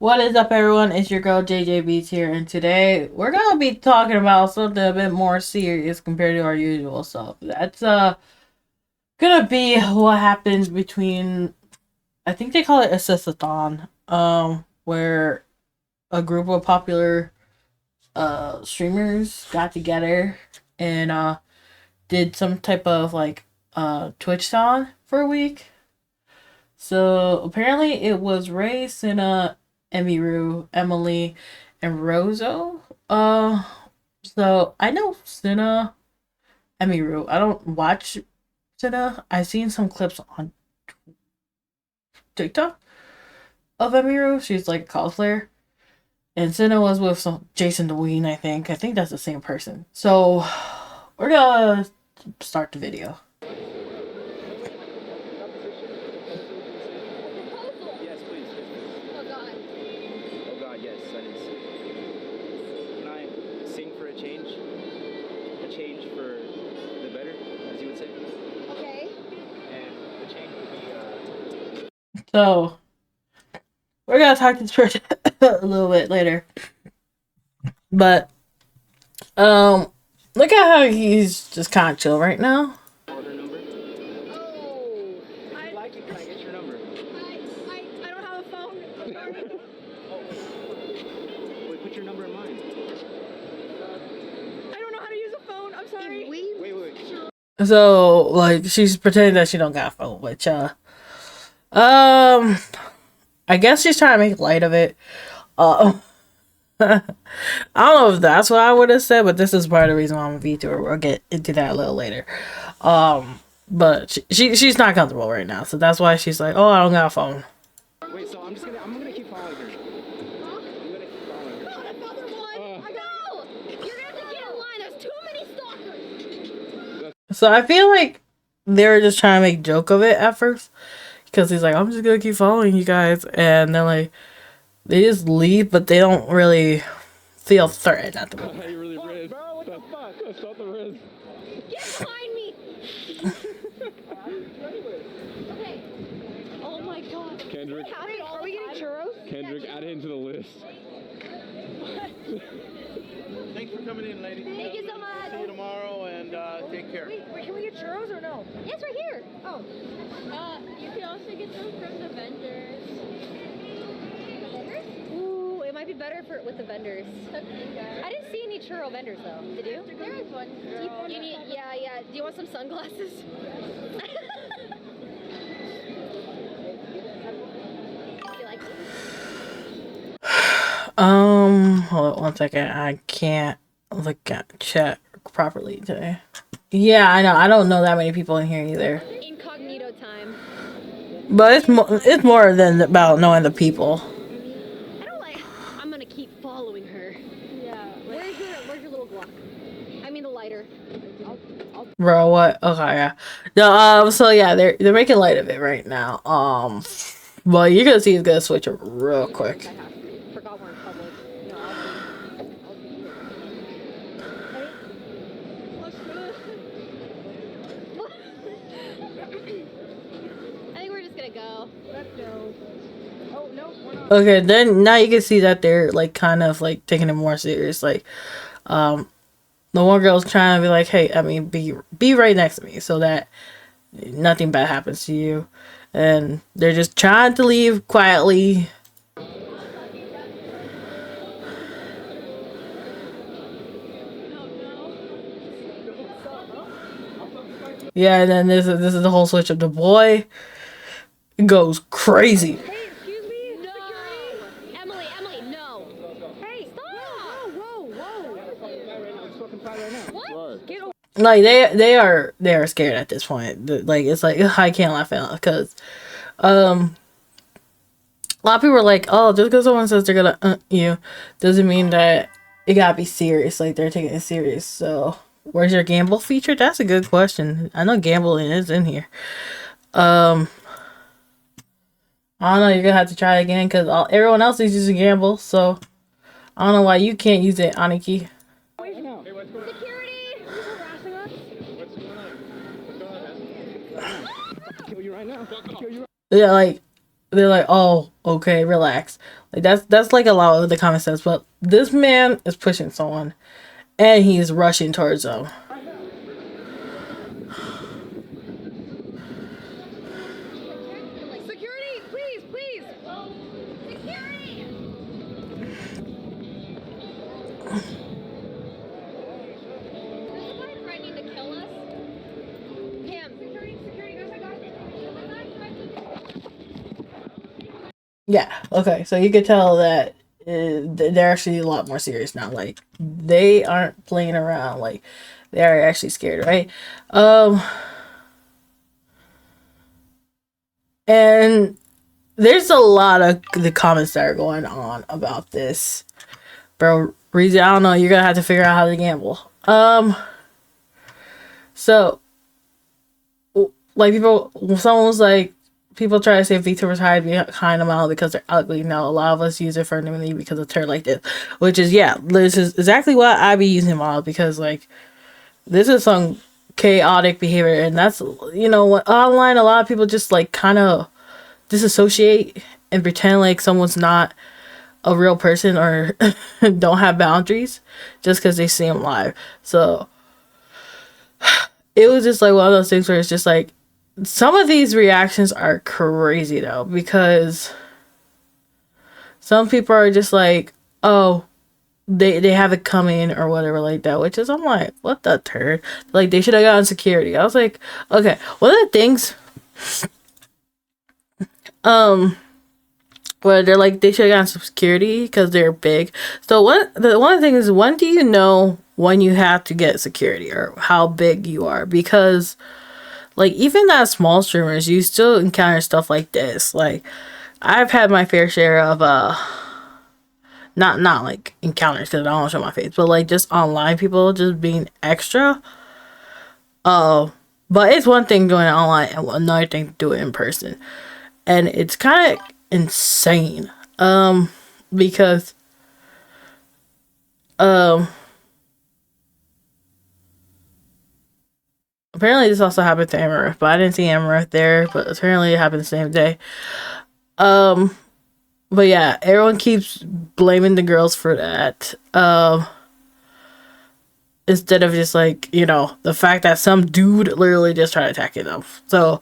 What is up, everyone? It's your girl JJ Beats here, and today we're gonna be talking about something a bit more serious compared to our usual stuff. That's gonna be what happens between, I think they call it assistathon, where a group of popular streamers got together and did some type of like Twitch-thon for a week. So apparently it was Ray, Cinna, Emiru, Emily, and Rozo. So I know Cinna, Emiru. I don't watch Cinna. I've seen some clips on TikTok of Emiru. She's like a cosplayer. And Cinna was with some Jason DeWeen, I think. I think that's the same person. So we're gonna start the video. Yes, please. Oh God. Oh God, yes, that is. Can I sing for a change? A change for the better, as you would say? Okay. And the change would be, So we're gonna talk this for a little bit later. But look at how he's just kind of chill right now. call her number. Oh, If you like it, can I get your number? I don't have a phone. I'm sorry. Wait, put your number in mine. I don't know how to use a phone. I'm sorry. Wait. So like she's pretending that she don't got a phone, which I guess she's trying to make light of it. I don't know if that's what I would have said, but this is part of the reason why I'm a VTuber. We'll get into that a little later. But she's not comfortable right now, so that's why she's like, "Oh, I don't got a phone." Wait, so I'm gonna keep following her. Huh? I'm gonna keep following her. God, another one. I know. You're gonna have to get in line. There's too many stalkers. So I feel like they were just trying to make joke of it at first, because he's like, "I'm just gonna keep following you guys," and then like they just leave, but they don't really feel threatened at the moment. You really riz. Bro, what the fuck? That's not the riz. Get behind me. Okay. Oh my God. Kendrick, Are we getting churros? Kendrick, add him to the list. Thanks for coming in, ladies. Thank you so much. See you tomorrow, and take care. Wait, can we get churros or no? Yes, right here. Oh. You can also get them from the vendors. Ooh, it might be better with the vendors. I didn't see any churro vendors though. Did you? There is one. You need, yeah. Do you want some sunglasses? You like Hold on one second. I can't look at chat properly today. Yeah, I know. I don't know that many people in here either. incognito time. But it's more than about knowing the people. I don't like. I'm gonna keep following her. Yeah. Where's your little Glock? I mean the lighter. Bro, what? Okay, yeah. No, so yeah, they're making light of it right now. But you're gonna see he's gonna switch it real quick. Forgot we're in public. No, I'll be here. I think we're just gonna go. Let's go. Oh no, we're not. Okay, then now you can see that they're like kind of like taking it more serious. Like, the one girl's trying to be like, "Hey, I mean, be right next to me so that nothing bad happens to you," and they're just trying to leave quietly. Yeah, and then this is the whole switch up. The boy goes crazy. Hey, excuse me. No. Emily, no. Hey, stop. Whoa. What? Get away. Like they are scared at this point. Like it's like ugh, I can't laugh at because a lot of people are like, oh, just because someone says they're gonna you doesn't mean that it gotta be serious. Like they're taking it serious. So where's your gamble feature? That's a good question. I know gambling is in here. I don't know. You're gonna have to try it again because everyone else is using gamble. So I don't know why you can't use it, Aniki. Security. Who's harassing us? What's going on? Kill you right now. Yeah, like they're like, oh, okay, relax. Like that's like a lot of the common sense, but this man is pushing someone and he's rushing towards them. Security, please, please. Security. This is why threatening to kill us. Pam, security, oh my god. Yeah, okay, so you could tell that they're actually a lot more serious now. Like they aren't playing around. Like they are actually scared, right? Um, and there's a lot of the comments that are going on about this, bro. Reason I don't know. You're gonna have to figure out how to gamble. So like people, someone was like, people try to say VTubers hide behind a model because they're ugly. Now a lot of us use it for anonymity because of turn like this, which is yeah, this is exactly what I be using model because like this is some chaotic behavior, and that's what online a lot of people just like kind of disassociate and pretend like someone's not a real person or don't have boundaries just because they see them live. So it was just like one of those things where it's just like some of these reactions are crazy though, because some people are just like, oh, they have it coming or whatever like that, which is I'm like, what the turd? Like they should have gotten security. I was like, okay, one of the things where they're like they should have gotten some security because they're big. So one of the thing is, when do you know when you have to get security or how big you are? Because like even as small streamers, you still encounter stuff like this. Like I've had my fair share of not like encounters because I don't show my face, but like just online people just being extra. But it's one thing doing it online and another thing to do it in person, and it's kind of insane. Because apparently this also happened to Emiru, but I didn't see Emiru there. But apparently it happened the same day. But yeah, everyone keeps blaming the girls for that. Instead of just like, the fact that some dude literally just tried attacking them. So,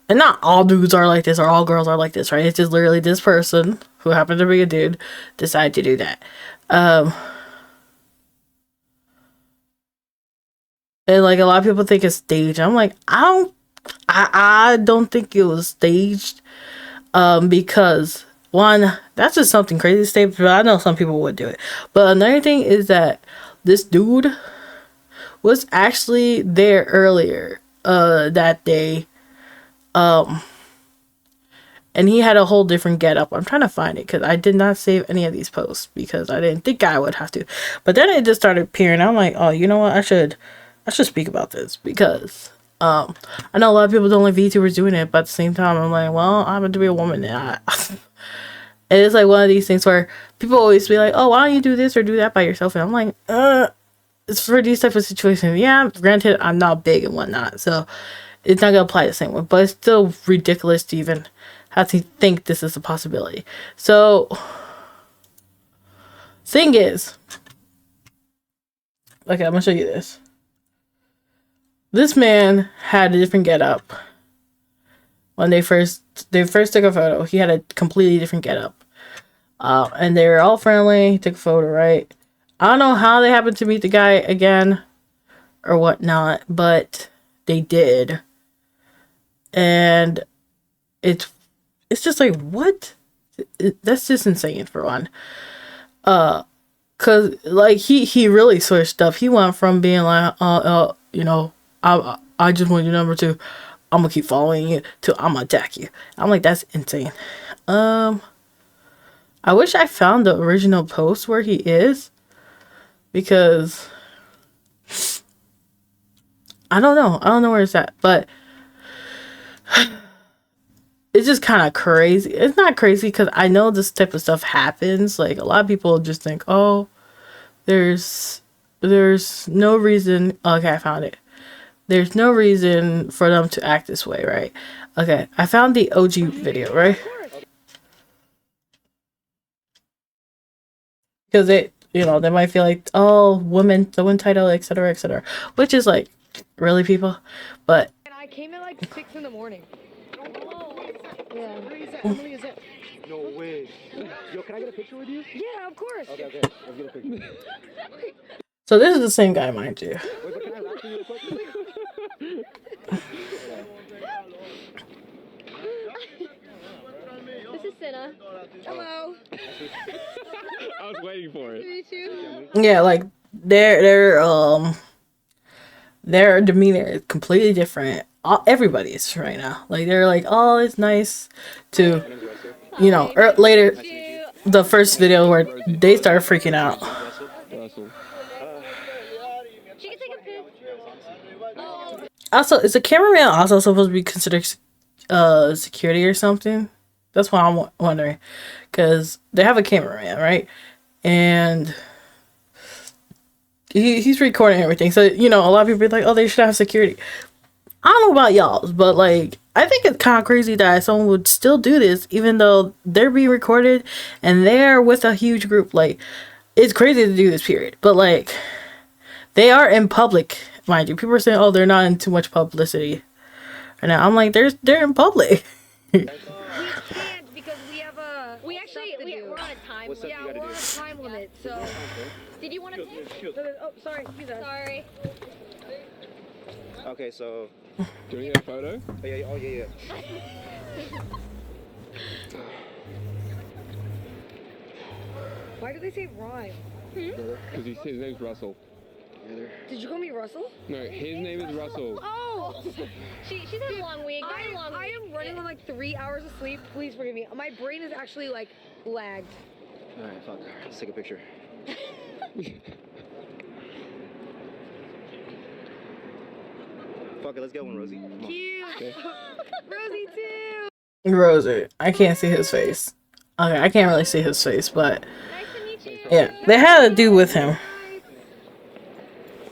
and not all dudes are like this or all girls are like this, right? It's just literally this person who happened to be a dude decided to do that. And like a lot of people think it's staged. I'm like, I don't think it was staged. Because one, that's just something crazy to say, but I know some people would do it. But another thing is that this dude was actually there earlier that day, and he had a whole different getup. I'm trying to find it because I did not save any of these posts because I didn't think I would have to. But then it just started appearing. I'm like, oh, you know what? I should speak about this because I know a lot of people don't like VTubers doing it, but at the same time, I'm like, well, I happen to be a woman, and it's like one of these things where people always be like, oh, why don't you do this or do that by yourself? And I'm like, it's for these type of situations. Yeah, granted, I'm not big and whatnot, so it's not gonna apply the same way. But it's still ridiculous to even have to think this is a possibility. So, thing is, okay, I'm gonna show you this. This man had a different getup when they first took a photo. He had a completely different getup, and they were all friendly. Took a photo, right? I don't know how they happened to meet the guy again or whatnot, but they did, and it's just like, what? That's just insane for one. Cause like he really switched up. He went from being like, I just want your number to, I'm gonna keep following you to I'm gonna attack you. I'm like, that's insane. I wish I found the original post where he is, because I don't know where it's at, but it's just kind of crazy. It's not crazy because I know this type of stuff happens. Like a lot of people just think, oh, there's no reason. Okay, I found it. There's no reason for them to act this way, right? Okay, I found the OG video, right? because they might feel like, oh, women, the win title, etc., etc., which is like, really, people, but And I came at like 6 in the morning. Yeah. Emily, is that? No way. Yo, can I get a picture with you? Yeah, of course. Okay, let's get a picture. so this is the same guy, mind you. Wait, but can I laugh at you real quick? This is Cinna. Hello. I was waiting for it. Me too. Yeah, like their demeanor is completely different. Everybody's right now. Like they're like, oh, it's nice to, later the first video where they started freaking out. Russell. She can take a pic. Oh, Also, is the cameraman also supposed to be considered security or something? That's what I'm wondering, because they have a cameraman, right? And he's recording everything. So, a lot of people be like, oh, they should have security. I don't know about y'all, but like, I think it's kind of crazy that someone would still do this, even though they're being recorded and they're with a huge group. Like, it's crazy to do this, period. But like, they are in public, mind you. People are saying, oh, they're not in too much publicity right now. I'm like, they're in public. We can't because we have a. we actually stuff to do. we're on a time. What's up? Yeah, You gotta we're on do. a time limit, so. Did you want to take? Oh, sorry. Excuse us. Sorry. Okay, so. Do you need a photo? Oh, yeah. Why do they say rhyme? Because his name's Russell. Did you call me Russell? No, his name is Russell. Oh! She's had a long week. Had a long I am running on like 3 hours of sleep. Please forgive me. My brain is actually like lagged. Alright, fuck. Let's take a picture. Fuck it, let's get one, Rosie. Come on. Cute! Okay. Rosie too! Rosie, I can't see his face. Okay, I can't really see his face, but Nice to meet you. yeah, they had to do with him.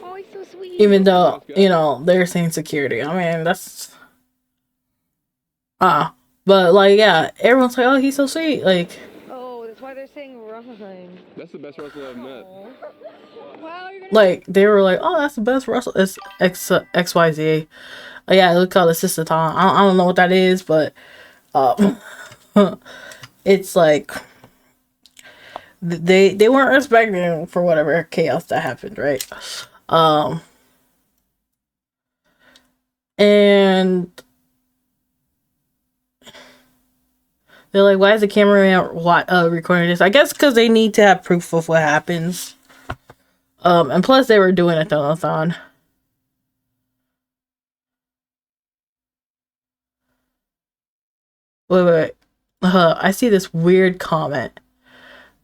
Oh, he's so sweet. Even though, they're saying security. I mean, that's... But, like, yeah, everyone's like, oh, he's so sweet. Like, Oh, that's why they're saying rhyme. That's the best Russell I've met. Wow, you're gonna. like they were like, oh, that's the best Russell. It's XYZ. Oh, yeah, look called Assistant Tom. I don't know what that is, but it's like they weren't respecting him for whatever chaos that happened, right? And they're like, why is the cameraman recording this? I guess because they need to have proof of what happens. And plus they were doing a telethon. Wait. I see this weird comment.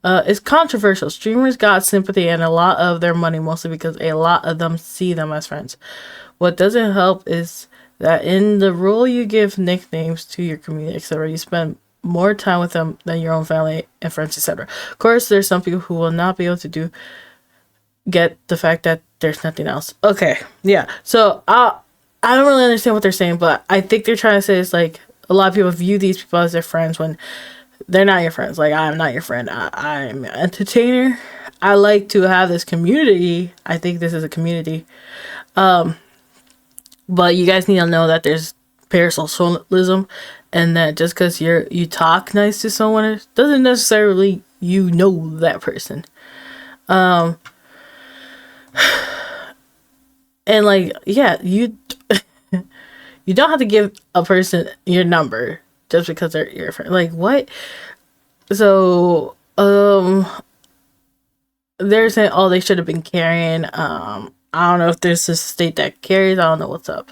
It's controversial. Streamers got sympathy and a lot of their money, mostly because a lot of them see them as friends. What doesn't help is that in the role you give nicknames to your community, etc., you spend more time with them than your own family and friends, etc. Of course, there's some people who will not be able to get the fact that there's nothing else. Okay, yeah. So I don't really understand what they're saying, but I think they're trying to say it's like a lot of people view these people as their friends when they're not your friends. Like, I'm not your friend. I'm an entertainer. I like to have this community. I think this is a community. But you guys need to know that there's parasocialism, and that just because you talk nice to someone doesn't necessarily know that person. And like, yeah, you you don't have to give a person your number just because they're your friend. Like, what? So they're saying, oh, they should have been carrying. I don't know if there's a state that carries. I don't know what's up.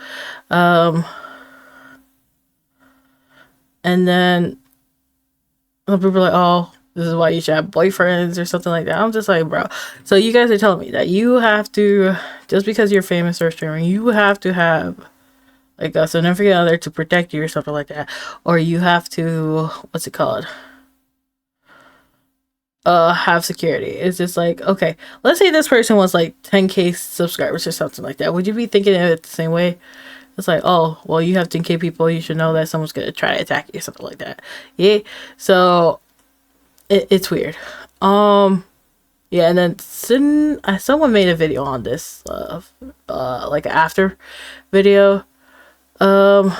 And then some people are like, oh, this is why you should have boyfriends or something like that. I'm just like, bro. So you guys are telling me that you have to, just because you're famous or streaming, you have to have like a significant other to protect you or something like that. Or you have to, what's it called? Have security. It's just like, okay, let's say this person was like 10K subscribers or something like that. Would you be thinking of it the same way? It's like, oh, well, you have 10K people, you should know that someone's gonna try to attack you or something like that. Yeah. So it's weird. Yeah, and then someone made a video on this, like after video. Um,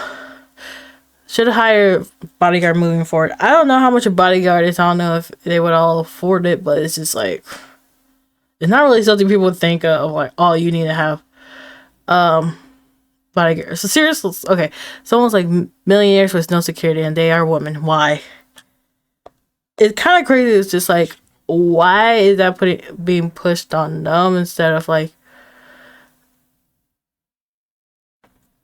should hire bodyguard moving forward. I don't know how much a bodyguard is. I don't know if they would all afford it, but it's just like it's not really something people would think of. Like, oh, you need to have bodyguard. So seriously, okay, someone's like millionaires with no security, and they are women. Why? It's kind of crazy. It's just like, why is that being pushed on them instead of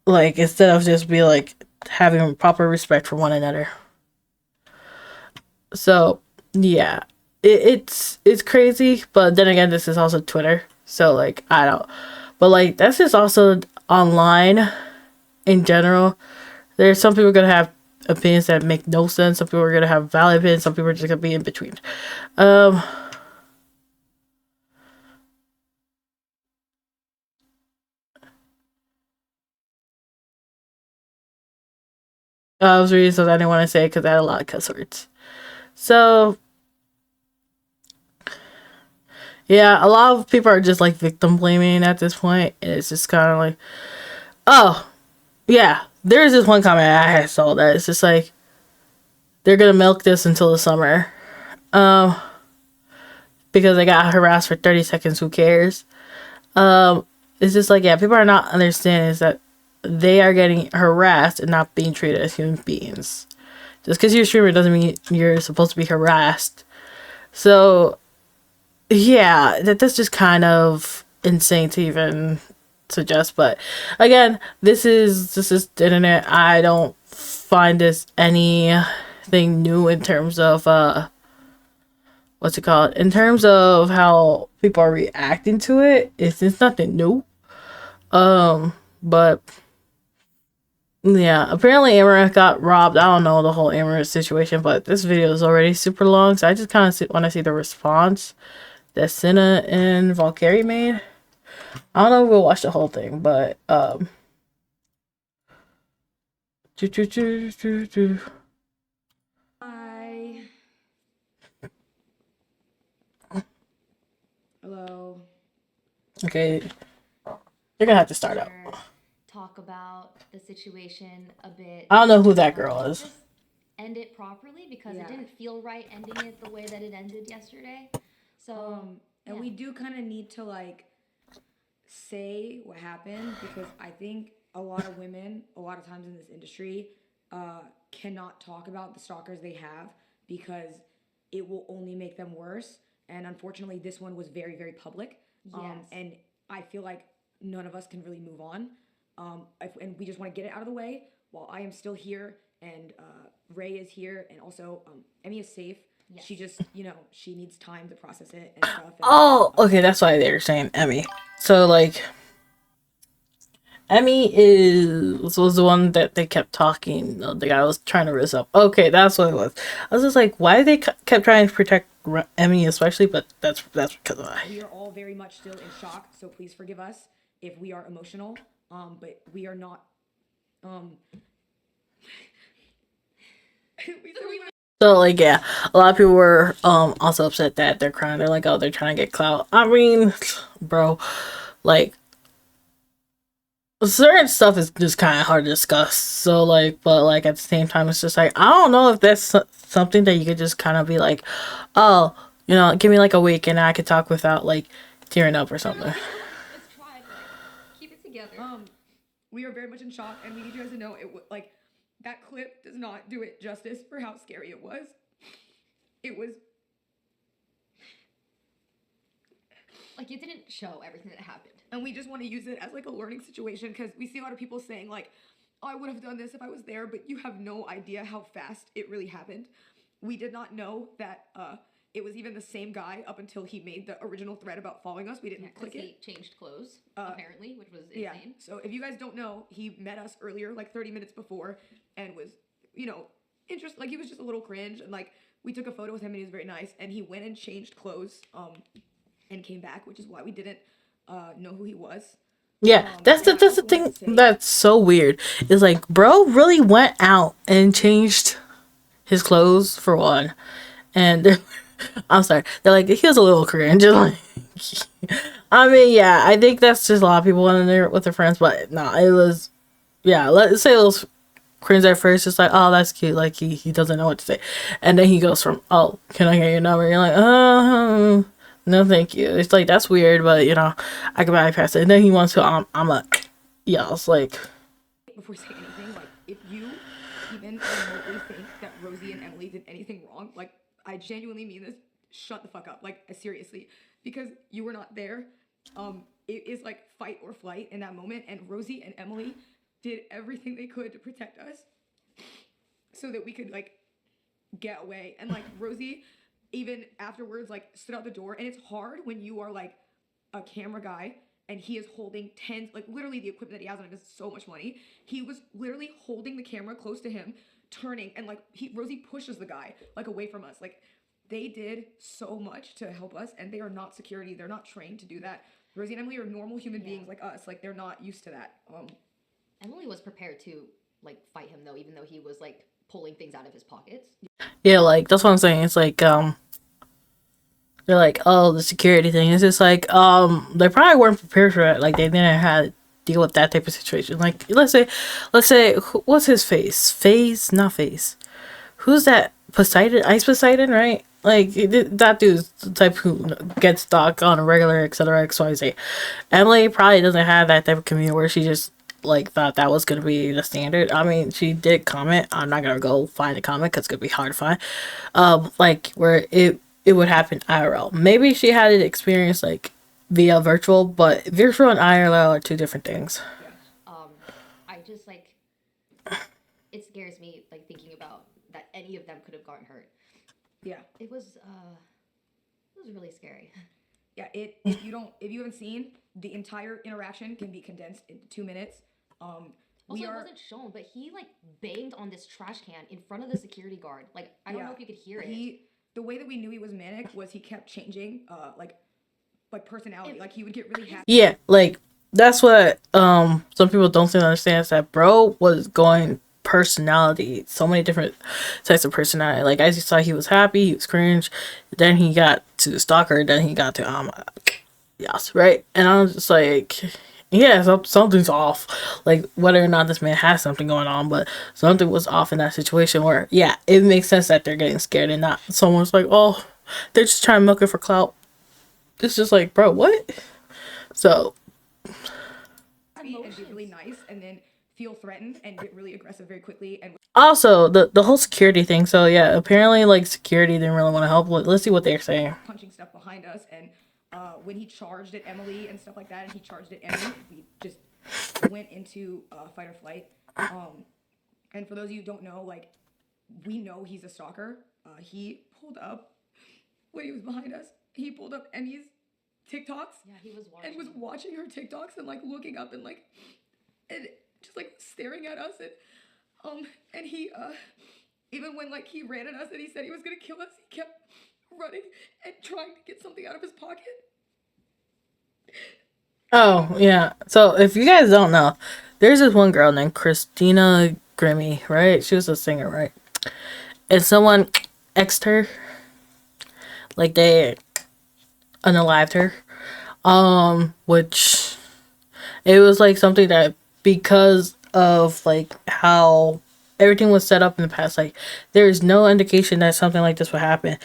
instead of just be like having proper respect for one another. So yeah, it's crazy, but then again, this is also Twitter, so like I don't, but like that's just also online in general. There's some people gonna have opinions that make no sense. Some people are gonna have valid opinions. Some people are just gonna be in between. I was reading something I didn't want to say because I had a lot of cuss words. So yeah, a lot of people are just like victim blaming at this point, and it's just kind of like, oh yeah, there's this one comment I had saw that it's just like they're gonna milk this until the summer, because they got harassed for 30 seconds. Who cares? It's just like, yeah, people are not understanding is that they are getting harassed and not being treated as human beings. Just because you're a streamer doesn't mean you're supposed to be harassed. So yeah, that's just kind of insane to even suggest. But again, this is the internet. I don't find this anything new in terms of what's it called? In terms of how people are reacting to it. It's nothing new. But yeah, apparently Emiru got robbed. I don't know the whole Emiru situation, but this video is already super long, so I just kind of want to see the response that Cinna and Valkyrae made. I don't know if we'll watch the whole thing, but Hi. Hello. okay, you're gonna have to start out. Talk about the situation a bit. I don't know who that girl is. Just end it properly because it didn't feel right ending it the way that it ended yesterday. So and we do kind of need to like say what happened because I think a lot of women, a lot of times in this industry, cannot talk about the stalkers they have because it will only make them worse. And unfortunately, this one was very, very public. Yes. And I feel like none of us can really move on. And we just want to get it out of the way while I am still here and Ray is here and also Emmy is safe. Yes. She just, she needs time to process it and stuff. And, oh, okay, that's why they're saying Emmy. So like, Emmy was the one that they kept talking. The guy was trying to raise up. Okay, that's what it was. I was just like, why they kept trying to protect Emmy especially, but that's because of that. We are all very much still in shock, so please forgive us if we are emotional. But we are not. So like, yeah, a lot of people were also upset that they're crying. They're like, oh, they're trying to get clout. I mean, bro, like certain stuff is just kind of hard to discuss. So like, but like at the same time, it's just like I don't know if that's something that you could just kind of be like, oh, give me like a week and I could talk without like tearing up or something. Let's try to keep it together. We are very much in shock, and we need you guys to know like that clip does not do it justice for how scary it was. It was like it didn't show everything that happened, and we just want to use it as like a learning situation because we see a lot of people saying like, oh, I would have done this if I was there, but you have no idea how fast it really happened. We did not know that it was even the same guy up until he made the original thread about following us. We didn't click it. He changed clothes, apparently, which was insane. Yeah. So if you guys don't know, he met us earlier, like 30 minutes before, and was, interested. Like he was just a little cringe, and like we took a photo with him, and he was very nice. And he went and changed clothes, and came back, which is why we didn't know who he was. Yeah, that's the thing that's so weird. Is like, bro really went out and changed his clothes for one, and I'm sorry. They're like, he was a little cringe. Like, I mean, yeah, I think that's just a lot of people in there with their friends, but no, it was, yeah, let's say it was cringe at first, just like, oh, that's cute. Like, he doesn't know what to say. And then he goes from, oh, can I get your number? You're like, no, thank you. It's like, that's weird, but, I can bypass it. And then he wants to, I'm like, yeah, it's like, Before saying anything, like, if you even remotely think that Rosie and Emily did anything wrong, like, I genuinely mean this, shut the fuck up. Like, seriously. Because you were not there. It is like fight or flight in that moment, and Rosie and Emily did everything they could to protect us so that we could, like, get away. And, like, Rosie, even afterwards, like, stood out the door, and it's hard when you are, like, a camera guy and he is holding tens, like, literally the equipment that he has on it is so much money. He was literally holding the camera close to him, turning, and, like, Rosie pushes the guy, like, away from us. Like, they did so much to help us, and they are not security. They're not trained to do that. Rosie and Emily are normal human beings like us. Like, they're not used to that. Emily was prepared to, like, fight him, though, even though he was, like, pulling things out of his pockets. yeah, like, that's what I'm saying. It's like, they're like, oh, the security thing. It's just like, they probably weren't prepared for it. Like, they didn't have to deal with that type of situation. Like, let's say, what's his face? Not face. Who's that? Poseidon? Ice Poseidon, right? Like, that dude's the type who gets stalked on a regular, etc. XYZ. Emily probably doesn't have that type of community where she just, like, thought that was going to be the standard. I mean, she did comment. I'm not going to go find the comment because it's going to be hard to find. Like, where it would happen IRL. Maybe she had an experience, like, via virtual, but virtual and IRL are two different things. I just, like, it scares me, like, thinking about that any of them could have gotten hurt. Yeah. It was really scary. Yeah, if you haven't seen, the entire interaction can be condensed into 2 minutes. Also, it wasn't shown, but he, like, banged on this trash can in front of the security guard. Like, I don't know if you could hear it. The way that we knew he was manic was he kept changing, like personality. Like, he would get really happy. Yeah, like, that's what some people don't seem to understand, is that bro was going personality, so many different types of personality. Like, as you saw, he was happy, he was cringe, then he got to the Stalker, then he got to yes, right? And I was just like, yeah, something's off. Like, whether or not this man has something going on, but something was off in that situation where, yeah, it makes sense that they're getting scared and not someone's like, oh, they're just trying to milk it for clout. It's just like, bro, what? So, and be really nice, and then feel threatened and get really aggressive very quickly. And also, the whole security thing. So, yeah, apparently, like, security didn't really want to help. Let's see what they're saying. Punching stuff behind us, and when he charged at Emily and stuff like that, and he charged at Emily, we just went into fight or flight. And for those of you who don't know, like, we know he's a stalker. He pulled up, when he was behind us, he pulled up Emmy's TikToks. Yeah, he was watching. And was watching her TikToks and, like, looking up and, like, and just, like, staring at us. And he, even when, like, he ran at us and he said he was gonna kill us, he kept running and trying to get something out of his pocket. Oh, yeah. So, if you guys don't know, there's this one girl named Christina Grimmie, right? She was a singer, right? And someone X'd her. Like, they unalived her. Which, it was, like, something that, because of, like, how everything was set up in the past, like, there's no indication that something like this would happen.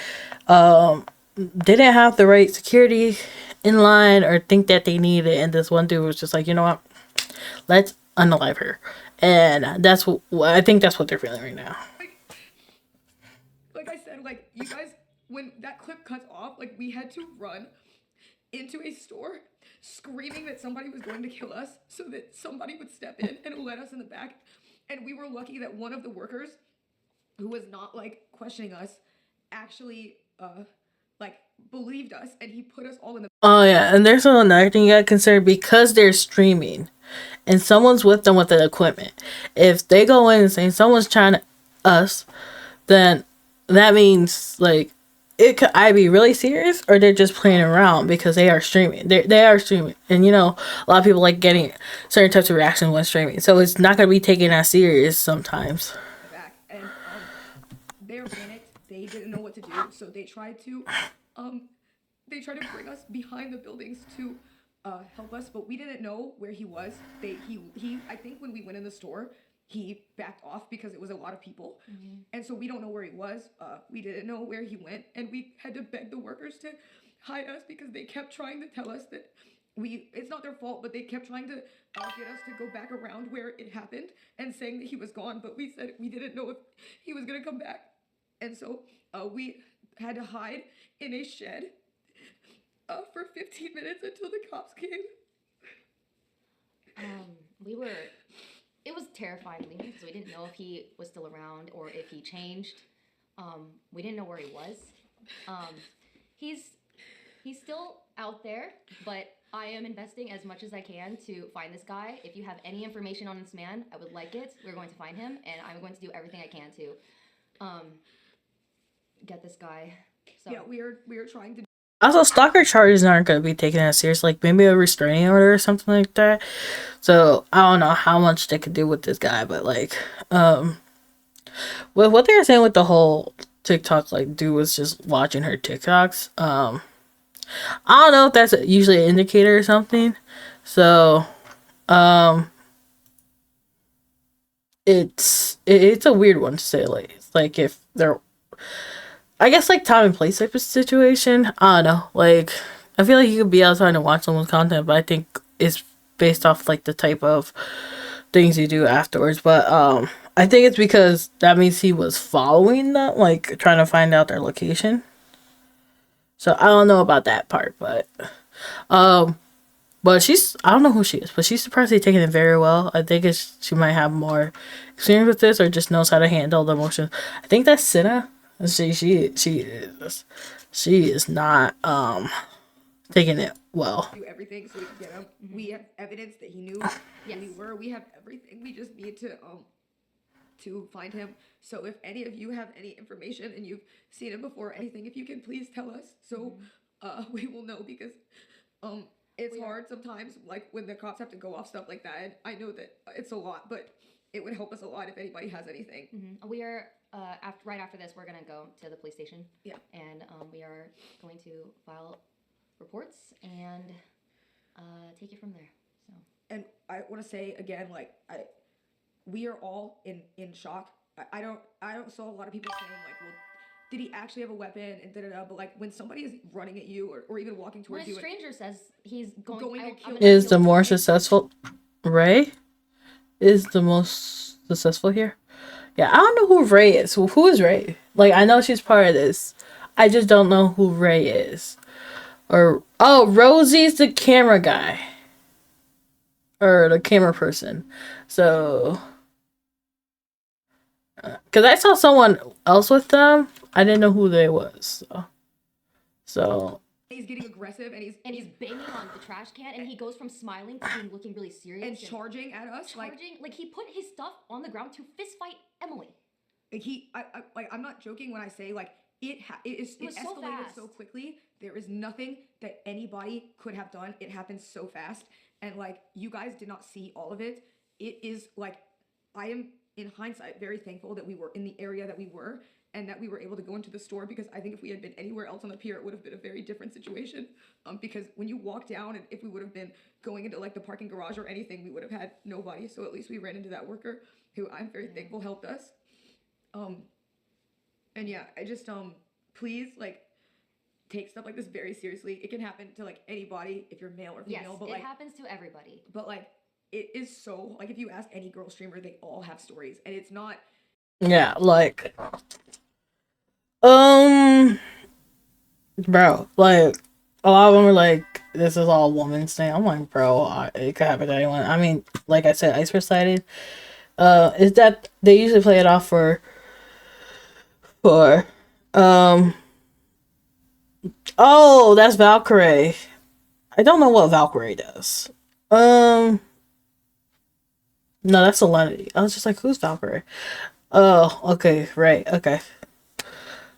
They didn't have the right security in line or think that they needed it, and this one dude was just like, you know what, let's unalive her. And that's what I think that's what they're feeling right now. Like I said, like, you guys, when that clip cuts off, like, we had to run into a store screaming that somebody was going to kill us so that somebody would step in and let us in the back. And we were lucky that one of the workers, who was not, like, questioning us, actually like, believed us, and he put us all in the... Oh, yeah, and there's another thing you gotta consider, because they're streaming, and someone's with them with the equipment. If they go in and say someone's trying to us, then that means, like, it could either be really serious, or they're just playing around, because they are streaming. They are streaming, and, you know, a lot of people like getting certain types of reactions when streaming, so it's not gonna be taken as serious sometimes. Back. And they're in it. they didn't know what to do, so they tried to bring us behind the buildings to help us, but we didn't know where he was. He I think when we went in the store, he backed off because it was a lot of people, and so we don't know where he was. We didn't know where he went, and we had to beg the workers to hide us because they kept trying to tell us that it's not their fault, but they kept trying to get us to go back around where it happened and saying that he was gone, but we said we didn't know if he was gonna come back, and so we had to hide in a shed for 15 minutes until the cops came. It was terrifying because we didn't know if he was still around or if he changed. We didn't know where he was. He's still out there, but I am investing as much as I can to find this guy. If you have any information on this man, I would like it. We're going to find him, and I'm going to do everything I can to get this guy. So. Yeah, we are trying to. Also, stalker charges aren't going to be taken as serious. Like, maybe a restraining order or something like that. So, I don't know how much they could do with this guy. But, like, with what they were saying with the whole TikTok, like, dude was just watching her TikToks. I don't know if that's usually an indicator or something. So, it's a weird one to say. Like if they're, I guess, like, time and place type of situation. I don't know. Like, I feel like you could be outside and watch someone's content, but I think it's based off, like, the type of things you do afterwards. But I think it's because that means he was following them, like, trying to find out their location. So I don't know about that part, but I don't know who she is, but she's surprisingly taking it very well. I think she might have more experience with this or just knows how to handle the emotions. I think that's Cinna. She is not taking it well. Do everything so we can get him. We have evidence that he knew who we were. We have everything. We just need to find him. So if any of you have any information and you've seen him before, anything, if you can please tell us so we will know, because it's hard sometimes, like when the cops have to go off stuff like that. And I know that it's a lot, but it would help us a lot if anybody has anything. We are right after this, we're gonna go to the police station. Yeah. And we are going to file reports and take it from there. So. And I want to say again, like we are all in shock. I don't saw a lot of people saying like, well, did he actually have a weapon and da-da-da, but like when somebody is running at you or even walking towards you. When a stranger says he's going to kill is the more successful Ray is the most successful here. Yeah, I don't know who Ray is. Who is Ray? Like, I know she's part of this. I just don't know who Ray is. Or Rosie's the camera guy. Or the camera person. So, because I saw someone else with them, I didn't know who they was. So he's getting aggressive and he's banging on the trash can, and he goes from smiling to looking really serious and charging at us. Like he put his stuff on the ground to fist fight Emily. Like I'm not joking when I say like it escalated so quickly. There is nothing that anybody could have done. It happened so fast, and like you guys did not see all of it. It is like I am in hindsight very thankful that we were in the area that we were and that we were able to go into the store, because I think if we had been anywhere else on the pier, it would have been a very different situation. Because when you walk down, and if we would have been going into like the parking garage or anything, we would have had nobody. So at least we ran into that worker who I'm very thankful helped us. And yeah, I just please like take stuff like this very seriously. It can happen to like anybody if you're male or female. Yes, but it like happens to everybody. But like it is so like if you ask any girl streamer, they all have stories, and it's not. Yeah, like bro, like a lot of them are like, this is all woman's thing. I'm like, bro, it could happen to anyone. I mean, like I said, Ice Recited, is that they usually play it off for oh, that's Valkyrae. I don't know what Valkyrae does. No, that's Selenity. I was just like, who's Valkyrae? Oh, okay, right, okay.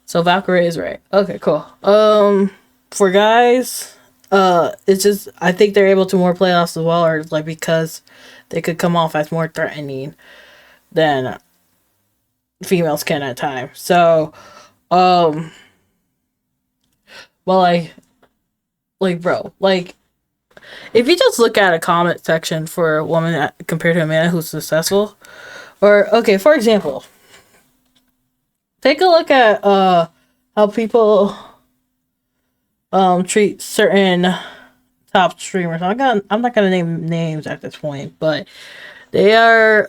So Valkyrae is right. Okay, cool. For guys, it's just, I think they're able to more playoffs as well, or like because they could come off as more threatening than females can at times. So, Um, well, bro, like, if you just look at a comment section for a woman compared to a man who's successful, or okay, for example, take a look at how people treat certain top streamers. I'm not gonna name names at this point, but they are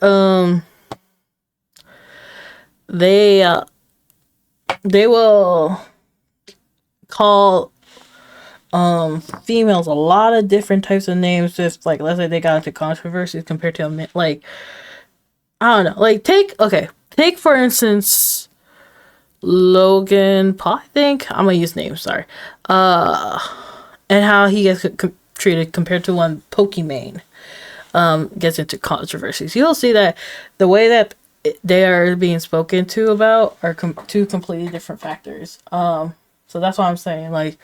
they they will call females a lot of different types of names, just like, let's say they got into controversies compared to a man. Like, I don't know, like, take for instance Logan Paul. I think I'm gonna use names, sorry. And how he gets treated compared to one Pokimane gets into controversies. You'll see that the way that they are being spoken to about are two completely different factors. So that's why I'm saying, like,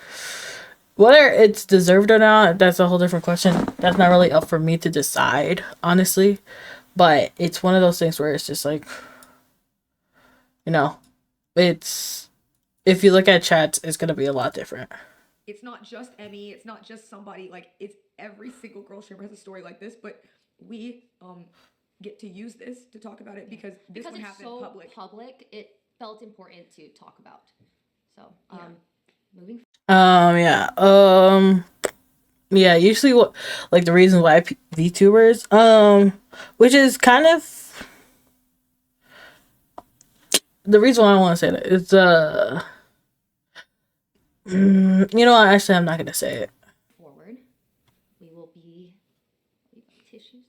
whether it's deserved or not, that's a whole different question. That's not really up for me to decide, honestly. But it's one of those things where it's just like, you know, it's, if you look at chats, it's gonna be a lot different. It's not just Emmy. It's not just somebody. Like, it's every single girl streamer has a story like this. But we get to use this to talk about it because this one it's happened so public. It felt important to talk about. So, moving. Yeah, usually what, like, the reason why VTubers, which is kind of the reason why I want to say that is, you know what, actually, I'm not gonna say it. Forward, we will be tissues.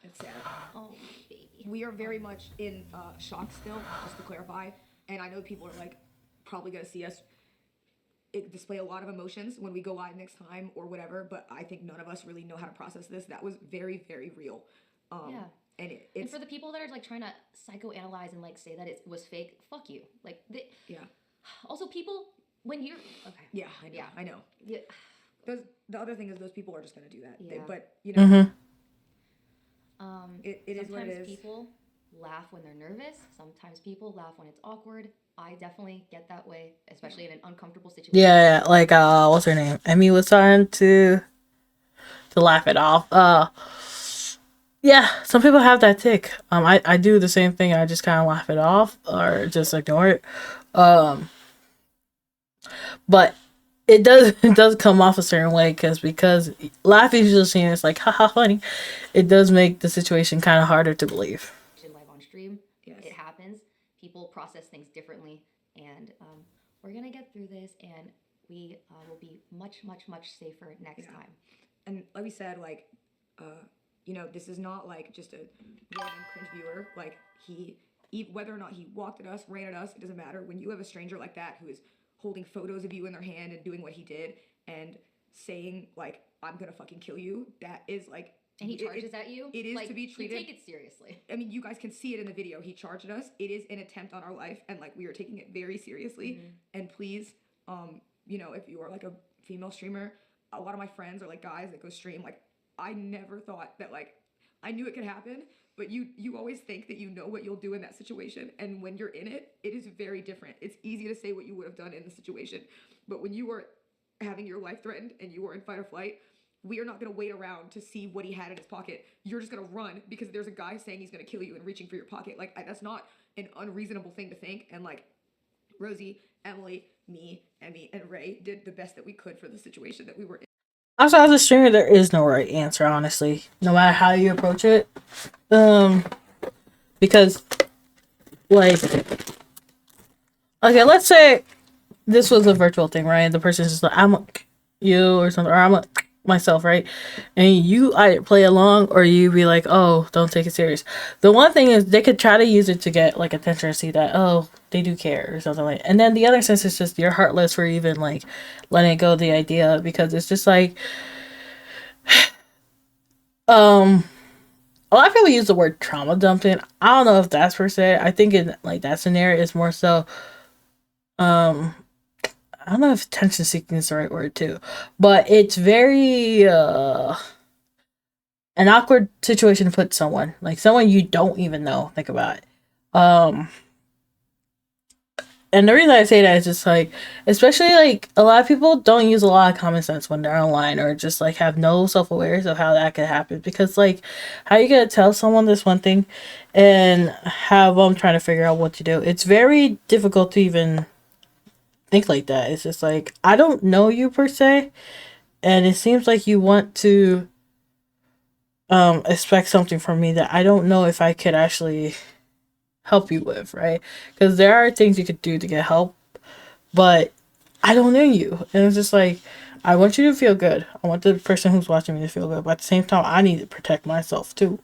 It's sad. Oh, baby. We are very much in shock still, just to clarify. And I know people are like probably gonna see us display a lot of emotions when we go live next time or whatever. But I think none of us really know how to process this. That was very, very real. Yeah. And and for the people that are like trying to psychoanalyze and like say that it was fake, fuck you. Like, yeah. Also, people, when you're okay. Yeah, I know. Yeah. I know. Yeah. The other thing is those people are just gonna do that. Yeah. But you know, it is what it is. Sometimes people laugh when they're nervous. Sometimes people laugh when it's awkward. I definitely get that way, especially in an uncomfortable situation. Yeah, like what's her name? Emmy was trying to laugh it off. Yeah, some people have that tick. I do the same thing. I just kind of laugh it off or just ignore it. But it does come off a certain way because laughing is usually seen as like haha funny. It does make the situation kind of harder to believe. Live on stream, it happens. People process things differently, and we're gonna get through this, and we will be much safer next time. And like we said, like, you know, this is not like just a random cringe viewer. Like, whether or not he walked at us, ran at us, it doesn't matter. When you have a stranger like that who is holding photos of you in their hand and doing what he did and saying like, I'm gonna fucking kill you, that is like, and he charges at you. It is like, to be treated. Take it seriously. I mean, you guys can see it in the video. He charged at us. It is an attempt on our life, and like, we are taking it very seriously. And please, you know, if you are like a female streamer, a lot of my friends are like guys that go stream. Like, I never thought that, like, I knew it could happen, but you always think that you know what you'll do in that situation, and when you're in it, it is very different. It's easy to say what you would have done in the situation, but when you are having your life threatened and you are in fight or flight, we are not going to wait around to see what he had in his pocket. You're just going to run because there's a guy saying he's going to kill you and reaching for your pocket. Like, that's not an unreasonable thing to think. And like, Rosie, Emily, me, Emmy, and Ray did the best that we could for the situation that we were in. Also, as a streamer, there is no right answer, honestly. No matter how you approach it. Because, like, okay, let's say this was a virtual thing, right? The person's just like, I'm you or something, or I'm myself, right? And you either play along or you be like, oh, don't take it serious. The one thing is they could try to use it to get like attention or see that, oh, they do care or something like that. And then the other sense is just you're heartless for even like letting go of the idea, because it's just like a lot of people use the word trauma dumping. I don't know if that's per se. I think in like that scenario is more so I don't know if attention seeking is the right word too, but it's very an awkward situation to put someone, like someone you don't even know. Think about it. and the reason I say that is just like, especially like a lot of people don't use a lot of common sense when they're online, or just like have no self awareness of how that could happen. Because like, how you gonna tell someone this one thing, and have them trying to figure out what to do? It's very difficult to even think like that. It's just like, I don't know you per se, and it seems like you want to expect something from me that I don't know if I could actually help you with, right? Because there are things you could do to get help, but I don't know you. And it's just like, I want you to feel good. I want the person who's watching me to feel good, but at the same time, I need to protect myself too.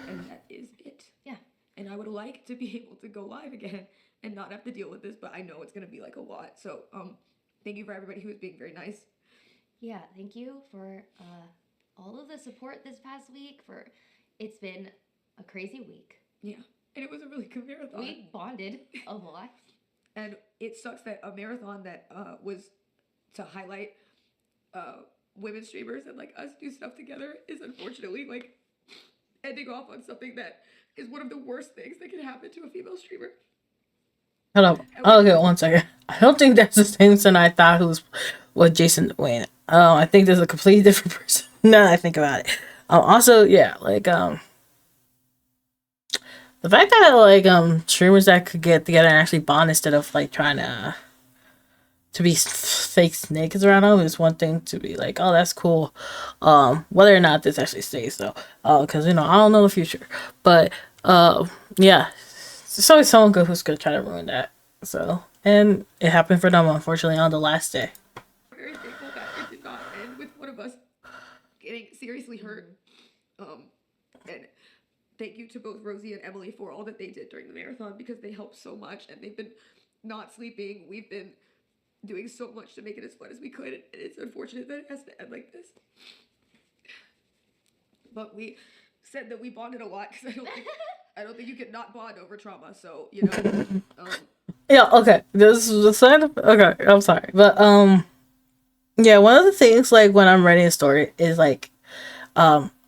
And that is it. Yeah. And I would like to be able to go live again and not have to deal with this, but I know it's gonna be like a lot. So thank you for everybody who was being very nice. Yeah, thank you for all of the support this past week. It's been a crazy week. Yeah. And it was a really good marathon. We bonded a lot. And it sucks that a marathon that was to highlight women streamers and like us do stuff together is unfortunately like ending off on something that is one of the worst things that can happen to a female streamer. Hold up. Okay, 1 second. I don't think that's the same Cinna I thought who was with Jason Wayne. I think there's a completely different person now that I think about it. Also, yeah, like the fact that like streamers that could get together and actually bond instead of like trying to be fake snakes around them is one thing to be like, oh, that's cool. Whether or not this actually stays though, because I don't know the future. But yeah, there's always someone good who's gonna try to ruin that. So, and it happened for them unfortunately on the last day. Very thankful that it did not end with one of us getting seriously hurt. And thank you to both Rosie and Emily for all that they did during the marathon, because they helped so much and they've been not sleeping. We've been doing so much to make it as fun as we could, and it's unfortunate that it has to end like this. But we said that we bonded a lot, because I don't think you can not bond over trauma. So Yeah. Okay. This is the side. Okay. I'm sorry, but yeah. One of the things like when I'm writing a story is like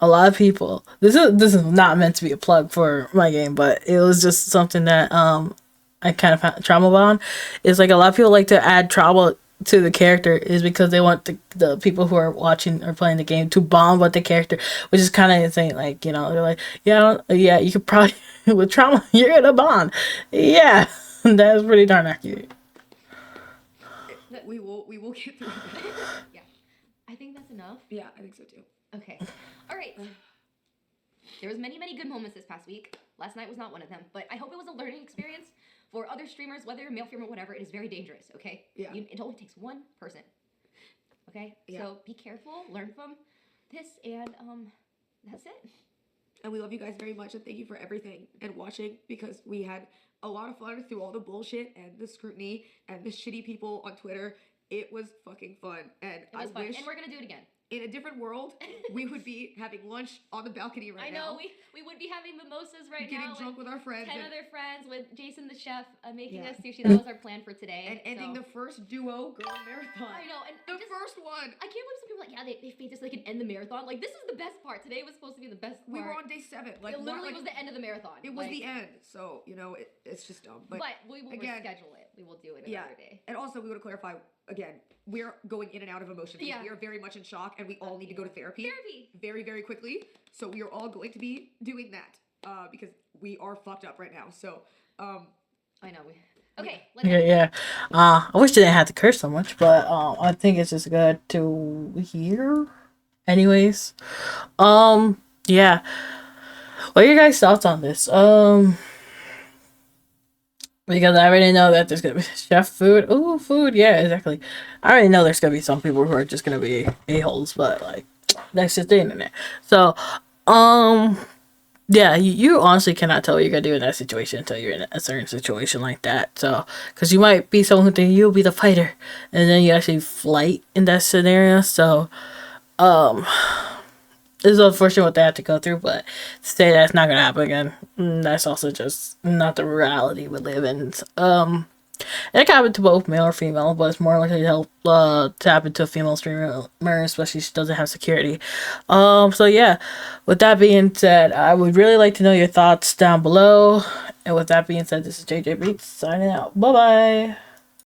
a lot of people. This is not meant to be a plug for my game, but it was just something that I kind of found trauma bond. Is like a lot of people like to add trauma to the character is because they want the people who are watching or playing the game to bond with the character, which is kind of insane. Like, they're like, yeah, you could probably with trauma you're gonna bond. Yeah, that's pretty darn accurate. we will get through that. Yeah, I think that's enough. Yeah, I think so too. Okay, all right. There was many good moments this past week. Last night was not one of them, but I hope it was a learning experience for other streamers, whether you're male, female, whatever. It is very dangerous. Okay. Yeah. It only takes one person. Okay. Yeah. So be careful. Learn from this, and that's it. And we love you guys very much, and thank you for everything and watching, because we had a lot of fun through all the bullshit and the scrutiny and the shitty people on Twitter. It was fucking fun, and It was fun, and we're gonna do it again. In a different world, we would be having lunch on the balcony right now. I know, we would be having mimosas right getting now. Getting drunk with our friends. 10 other friends, with Jason the chef making us sushi. That was our plan for today. And ending the first duo girl marathon. I know, and the first one. I can't believe some people are like, yeah, they faint just so they can end the marathon. Like, this is the best part. Today was supposed to be the best part. We were on day 7. Like, it literally was the end of the marathon. It was the end. So, it's just dumb. But we will reschedule it. We will do it another day. And also, we want to clarify, again, we're going in and out of emotions. Yeah. We are very much in shock, and we all need to go to therapy. Very, very quickly. So we are all going to be doing that because we are fucked up right now. So, I know. Okay. Yeah. I wish they didn't have to curse so much, but I think it's just good to hear. Anyways, yeah. What are your guys' thoughts on this? Because I already know that there's gonna be chef food. Ooh, food. Yeah, exactly. I already know there's gonna be some people who are just gonna be a-holes, but like that's just the internet. So, yeah, you honestly cannot tell what you're gonna do in that situation until you're in a certain situation like that. So, because you might be someone who thinks you'll be the fighter, and then you actually fight in that scenario. So, it's unfortunate what they have to go through, but to say that's not gonna happen again, that's also just not the reality we live in. And it can happen to both male or female, but it's more likely to help to happen to a female streamer, especially if she doesn't have security. So yeah, with that being said, I would really like to know your thoughts down below. And with that being said, this is JJ Beats signing out. Bye bye.